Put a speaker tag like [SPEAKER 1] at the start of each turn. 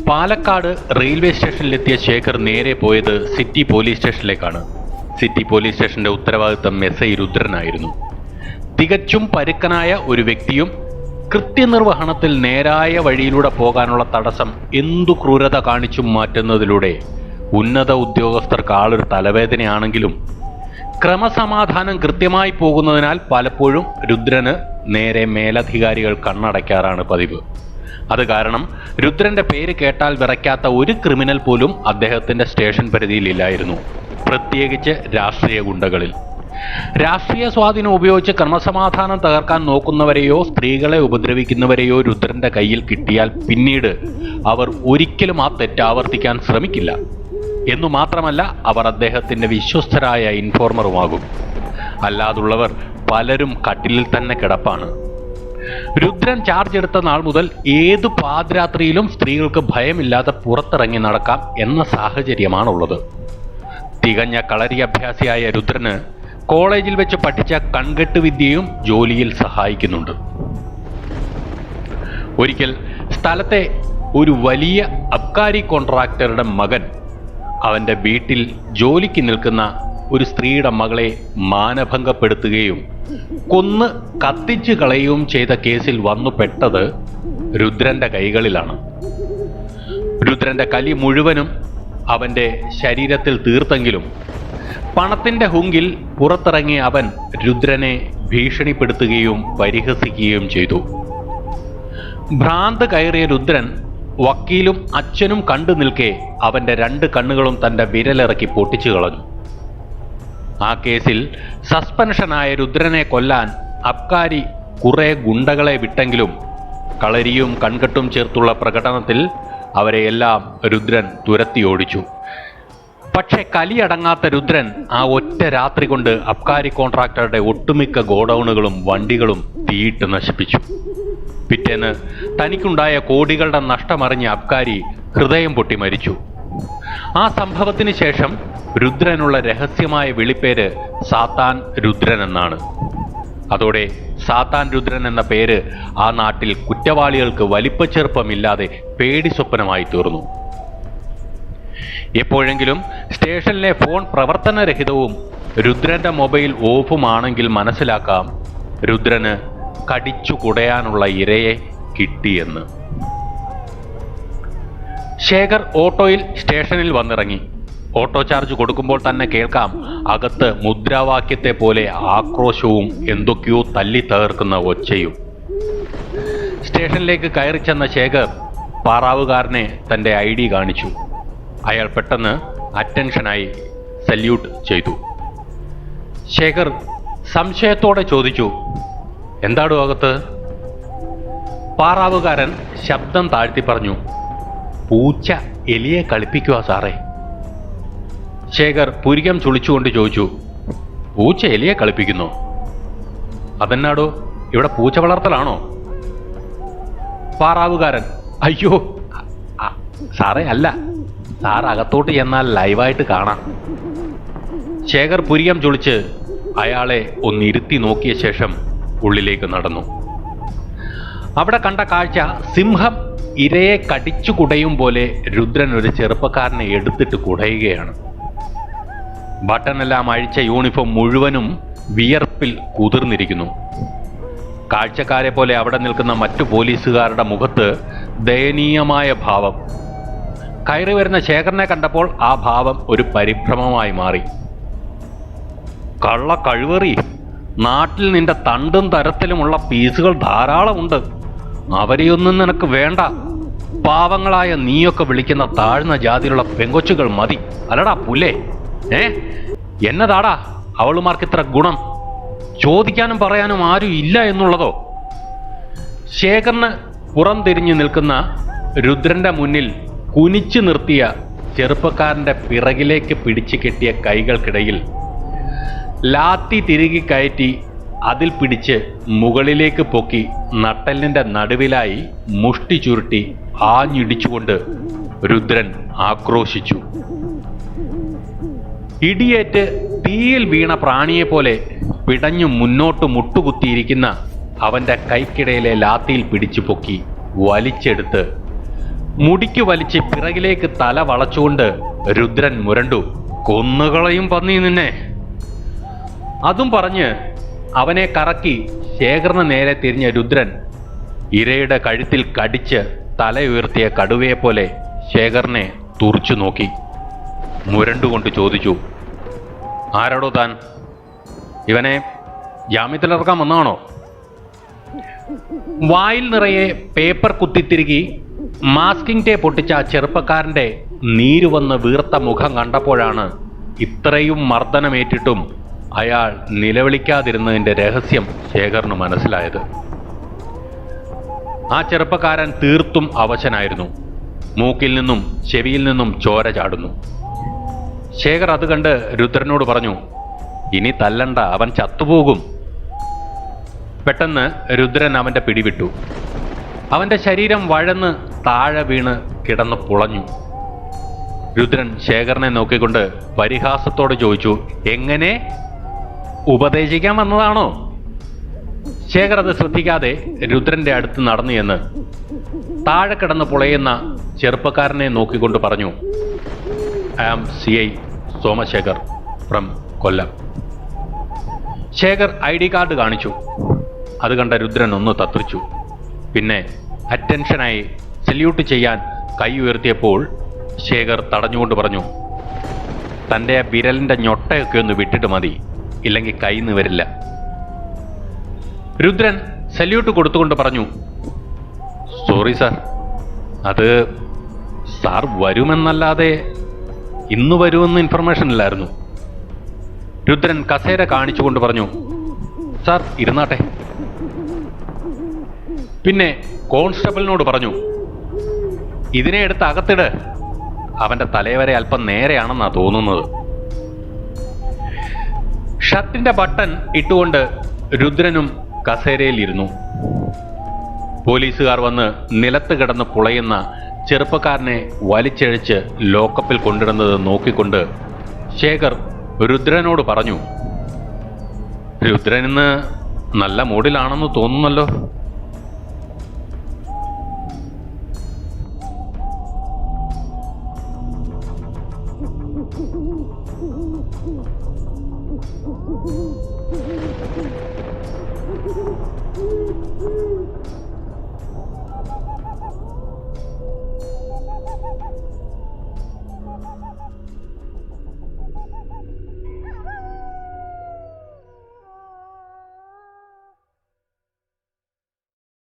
[SPEAKER 1] Palakkad railway സ്റ്റേഷനിലെത്തിയ Shekhar നേരെ പോയത് city police സ്റ്റേഷനിലേക്കാണ്. City police സ്റ്റേഷന്റെ ഉത്തരവാദിത്തം എസ്.ഐ. രുദ്രനായിരുന്നു. തികച്ചും പരുക്കനായ ഒരു വ്യക്തിയും കൃത്യനിർവഹണത്തിൽ നേരായ വഴിയിലൂടെ പോകാനുള്ള തടസ്സം എന്തു ക്രൂരത കാണിച്ചും മാറ്റുന്നതിലൂടെ ഉന്നത ഉദ്യോഗസ്ഥർക്ക് ആളൊരു തലവേദനയാണെങ്കിലും ക്രമസമാധാനം കൃത്യമായി പോകുന്നതിനാൽ പലപ്പോഴും രുദ്രന് നേരെ മേലധികാരികൾ കണ്ണടയ്ക്കാറാണ് പതിവ്. അത് കാരണം രുദ്രന്റെ പേര് കേട്ടാൽ വിറയ്ക്കാത്ത ഒരു ക്രിമിനൽ പോലും അദ്ദേഹത്തിന്റെ സ്റ്റേഷൻ പരിധിയിലില്ലായിരുന്നു, പ്രത്യേകിച്ച് രാഷ്ട്രീയ ഗുണ്ടകളിൽ. രാഷ്ട്രീയ സ്വാധീനം ഉപയോഗിച്ച് ക്രമസമാധാനം തകർക്കാൻ നോക്കുന്നവരെയോ സ്ത്രീകളെ ഉപദ്രവിക്കുന്നവരെയോ രുദ്രന്റെ കയ്യിൽ കിട്ടിയാൽ പിന്നീട് അവർ ഒരിക്കലും ആ തെറ്റ് ആവർത്തിക്കാൻ ശ്രമിക്കില്ല എന്നു മാത്രമല്ല, അവർ അദ്ദേഹത്തിന്റെ വിശ്വസ്തരായ ഇൻഫോർമറുമാകും. അല്ലാതുള്ളവർ പലരും കട്ടിലിൽ തന്നെ കിടപ്പാണ്. രുദ്രൻ ചാർജ് എടുത്ത നാൾ മുതൽ ഏതു പാതിരാത്രിയിലും സ്ത്രീകൾക്ക് ഭയമില്ലാതെ പുറത്തിറങ്ങി നടക്കാം എന്ന സാഹചര്യമാണുള്ളത്. തികഞ്ഞ കളരി അഭ്യാസിയായ രുദ്രന് കോളേജിൽ വെച്ച് പഠിച്ച കൺകെട്ട് വിദ്യയും ജോലിയിൽ സഹായിക്കുന്നുണ്ട്. ഒരിക്കൽ സ്ഥലത്തെ ഒരു വലിയ അബ്കാരി കോൺട്രാക്ടറുടെ മകൻ അവൻ്റെ വീട്ടിൽ ജോലിക്ക് നിൽക്കുന്ന ഒരു സ്ത്രീയുടെ മകളെ മാനഭംഗപ്പെടുത്തുകയും കൊന്ന് കത്തിച്ചു കളയുകയും ചെയ്ത കേസിൽ വന്നു പെട്ടത് രുദ്രന്റെ കൈകളിലാണ്. രുദ്രന്റെ കലി മുഴുവനും അവൻ്റെ ശരീരത്തിൽ തീർത്തെങ്കിലും പണത്തിന്റെ ഹുങ്കിൽ പുറത്തിറങ്ങിയ അവൻ രുദ്രനെ ഭീഷണിപ്പെടുത്തുകയും പരിഹസിക്കുകയും ചെയ്തു. ഭ്രാന്ത് കയറിയ രുദ്രൻ വക്കീലും അച്ഛനും കണ്ടു നിൽക്കെ അവൻ്റെ 2 കണ്ണുകളും തൻ്റെ വിരലിറക്കി പൊട്ടിച്ചു കളഞ്ഞു. ആ കേസിൽ സസ്പെൻഷനായ രുദ്രനെ കൊല്ലാൻ അബ്കാരി കുറെ ഗുണ്ടകളെ വിട്ടെങ്കിലും കളരിയും കൺകെട്ടും ചേർത്തുള്ള പ്രകടനത്തിൽ അവരെയെല്ലാം രുദ്രൻ തുരത്തി ഓടിച്ചു. പക്ഷെ കലിയടങ്ങാത്ത രുദ്രൻ ആ ഒറ്റ രാത്രി കൊണ്ട് അബ്കാരി കോൺട്രാക്ടറുടെ ഒട്ടുമിക്ക ഗോഡൌണുകളും വണ്ടികളും തീയിട്ട് നശിപ്പിച്ചു. പിറ്റേന്ന് തനിക്കുണ്ടായ കോടികളുടെ നഷ്ടമറിഞ്ഞ അബ്കാരി ഹൃദയം പൊട്ടി മരിച്ചു. ആ സംഭവത്തിന് ശേഷം രുദ്രനുള്ള രഹസ്യമായ വിളിപ്പേര് സാത്താൻ രുദ്രൻ എന്നാണ്. അതോടെ സാത്താൻ രുദ്രൻ എന്ന പേര് ആ നാട്ടിൽ കുറ്റവാളികൾക്ക് വലിപ്പച്ചെറുപ്പമില്ലാതെ പേടി സ്വപ്നമായി തീർന്നു. എപ്പോഴെങ്കിലും സ്റ്റേഷനിലെ ഫോൺ പ്രവർത്തനരഹിതവും രുദ്രന്റെ മൊബൈൽ ഓഫുമാണെങ്കിൽ മനസ്സിലാക്കാം രുദ്രന് കടിച്ചു കുടയാനുള്ള ഇരയെ കിട്ടിയെന്ന്. ശേഖർ ഓട്ടോയിൽ സ്റ്റേഷനിൽ വന്നിറങ്ങി. ഓട്ടോ ചാർജ് കൊടുക്കുമ്പോൾ തന്നെ കേൾക്കാം അകത്ത് മുദ്രാവാക്യത്തെ പോലെ ആക്രോശവും എന്തൊക്കെയോ തല്ലി തകർക്കുന്ന ഒച്ചയും. സ്റ്റേഷനിലേക്ക് കയറി ചെന്ന ശേഖർ പാറാവുകാരനെ തൻ്റെ ID കാണിച്ചു. അയാൾ പെട്ടെന്ന് അറ്റൻഷനായി സല്യൂട്ട് ചെയ്തു. ശേഖർ സംശയത്തോടെ ചോദിച്ചു, എന്താടോ അകത്ത്? പാറാവുകാരൻ ശബ്ദം താഴ്ത്തി പറഞ്ഞു, പൂച്ച എലിയെ കളിപ്പിക്കുക സാറേ. ശേഖർ പുരികം ചുളിച്ചുകൊണ്ട് ചോദിച്ചു, പൂച്ച എലിയെ കളിപ്പിക്കുന്നോ? അതെന്നാടോ, ഇവിടെ പൂച്ച വളർത്തലാണോ? പാറാവുകാരൻ, അയ്യോ സാറേ അല്ല, സാർ അകത്തോട്ട് ചെന്നാൽ ലൈവായിട്ട് കാണാം. ശേഖർ പുരികം ചുളിച്ച് അയാളെ ഒന്നിരുത്തി നോക്കിയ ശേഷം ഉള്ളിലേക്ക് നടന്നു. അവിടെ കണ്ട കാഴ്ച സിംഹം ഇരയെ കടിച്ചു കുടയും പോലെ രുദ്രൻ ഒരു ചെറുപ്പക്കാരനെ എടുത്തിട്ട് കുടയുകയാണ്. ബട്ടണെല്ലാം അഴിച്ച യൂണിഫോം മുഴുവനും വിയർപ്പിൽ കുതിർന്നിരിക്കുന്നു. കാഴ്ചക്കാരെ പോലെ അവിടെ നിൽക്കുന്ന മറ്റു പോലീസുകാരുടെ മുഖത്ത് ദയനീയമായ ഭാവം. കയറി വരുന്ന ശേഖരനെ കണ്ടപ്പോൾ ആ ഭാവം ഒരു പരിഭ്രമമായി മാറി. കള്ള കഴിവേറി, നാട്ടിൽ നിന്റെ തണ്ടും തരത്തിലുമുള്ള പീസുകൾ ധാരാളമുണ്ട്, അവരെയൊന്നും നിനക്ക് വേണ്ട. പാവങ്ങളായ നീയൊക്കെ വിളിക്കുന്ന താഴ്ന്ന ജാതിയിലുള്ള പെങ്കൊച്ചുകൾ മതി, അല്ലടാ പുല്ലേ. എന്നതാടാ അവളുമാർക്ക് ഇത്ര ഗുണം? ചോദിക്കാനും പറയാനും ആരും ഇല്ല എന്നുള്ളതോ? ശേഖറിന് പുറം തിരിഞ്ഞു നിൽക്കുന്ന രുദ്രന്റെ മുന്നിൽ കുനിച്ചു നിർത്തിയ ചെറുപ്പക്കാരന്റെ പിറകിലേക്ക് പിടിച്ചു കെട്ടിയ കൈകൾക്കിടയിൽ ലാത്തി തിരികെ കയറ്റി അതിൽ പിടിച്ച് മുകളിലേക്ക് പൊക്കി നട്ടെല്ലിന്റെ നടുവിലായി മുഷ്ടി ചുരുട്ടി ആഞ്ഞിടിച്ചുകൊണ്ട് രുദ്രൻ ആക്രോശിച്ചു. ഇടിയേറ്റ് തീയിൽ വീണ പ്രാണിയെപ്പോലെ പിടഞ്ഞു മുന്നോട്ട് മുട്ടുകുത്തിയിരിക്കുന്ന അവന്റെ കൈക്കിടയിലെ ലാത്തിയിൽ പിടിച്ചു പൊക്കി വലിച്ചെടുത്ത് മുടിക്ക് വലിച്ച് പിറകിലേക്ക് തല വളച്ചുകൊണ്ട് രുദ്രൻ മുരണ്ടു. കൊന്നുകളയും പന്നി നിന്നെ. അതും പറഞ്ഞ് അവനെ കറക്കി ശേഖറിന് നേരെ തിരിഞ്ഞ രുദ്രൻ ഇരയുടെ കഴുത്തിൽ കടിച്ച് തലയുയർത്തിയ കടുവയെപ്പോലെ ശേഖറിനെ തുറിച്ചു നോക്കി. മുരണ്ടുകൊണ്ട് ചോദിച്ചു, ആരാടോ താൻ? ഇവനെ ജാമ്യത്തിലിറക്കാൻ വന്നാണോ? വായിൽ നിറയെ പേപ്പർ കുത്തിത്തിരുകി മാസ്കിംഗ് ടേപ്പ് പൊട്ടിച്ച ആ ചെറുപ്പക്കാരൻ്റെ നീര് വന്ന് വീർത്ത മുഖം കണ്ടപ്പോഴാണ് ഇത്രയും മർദ്ദനമേറ്റിട്ടും അയാൾ നിലവിളിക്കാതിരുന്നതിൻ്റെ രഹസ്യം ശേഖറിന് മനസ്സിലായത്. ആ ചെറുപ്പക്കാരൻ തീർത്തും അവശനായിരുന്നു. മൂക്കിൽ നിന്നും ചെവിയിൽ നിന്നും ചോര ചാടുന്നു. ശേഖർ അത് കണ്ട് രുദ്രനോട് പറഞ്ഞു, ഇനി തല്ലണ്ട, അവൻ ചത്തുപോകും. പെട്ടെന്ന് രുദ്രൻ അവൻ്റെ പിടിവിട്ടു. അവൻ്റെ ശരീരം വഴന്ന് താഴെ വീണ് കിടന്ന് പുളഞ്ഞു. രുദ്രൻ ശേഖറിനെ നോക്കിക്കൊണ്ട് പരിഹാസത്തോടെ ചോദിച്ചു, എങ്ങനെ? ഉപദേശിക്കാൻ വന്നതാണോ? ശേഖർ അത് ശ്രദ്ധിക്കാതെ രുദ്രന്റെ അടുത്ത് നടന്നു എന്ന് താഴെ കിടന്ന് പുളയുന്ന ചെറുപ്പക്കാരനെ നോക്കിക്കൊണ്ട് പറഞ്ഞു, I am CI Somashekhar from Kollam. Shekhar ID card കാണിച്ചു. അത് കണ്ട രുദ്രൻ ഒന്ന് തത്രിച്ചു. പിന്നെ അറ്റൻഷനായി സല്യൂട്ട് ചെയ്യാൻ കൈ ഉയർത്തിയപ്പോൾ ശേഖർ തടഞ്ഞുകൊണ്ട് പറഞ്ഞു, തൻ്റെ ആ വിരലിൻ്റെ ഞൊട്ടയൊക്കെ ഒന്ന് വിട്ടിട്ട് മതി, ഇല്ലെങ്കിൽ കൈ നിവരില്ല. രുദ്രൻ സല്യൂട്ട് കൊടുത്തുകൊണ്ട് പറഞ്ഞു, സോറി സാർ, അത് സാർ വരുമെന്നല്ലാതെ ഇന്ന് വരുമെന്ന് ഇൻഫർമേഷൻ ഇല്ലായിരുന്നു. രുദ്രൻ കസേര കാണിച്ചുകൊണ്ട് പറഞ്ഞു, സാർ ഇരുന്നാട്ടെ. പിന്നെ കോൺസ്റ്റബിളിനോട് പറഞ്ഞു, ഇതിനെ എടുത്ത് അകത്തിട്, അവൻ്റെ തലവരെ അല്പം നേരെയാണെന്നാ തോന്നുന്നത്. ഷർട്ടിന്റെ ബട്ടൺ ഇട്ടുകൊണ്ട് രുദ്രനും കസേരയിൽ ഇരുന്നു. പോലീസുകാർ വന്ന് നിലത്ത് കിടന്ന് പുളയുന്ന ചെറുപ്പക്കാരനെ വലിച്ചഴിച്ച് ലോക്കപ്പിൽ കൊണ്ടിടുന്നത് നോക്കിക്കൊണ്ട് ശേഖർ രുദ്രനോട് പറഞ്ഞു, രുദ്രൻ ഇന്ന് നല്ല മൂഡിലാണെന്ന് തോന്നുന്നല്ലോ.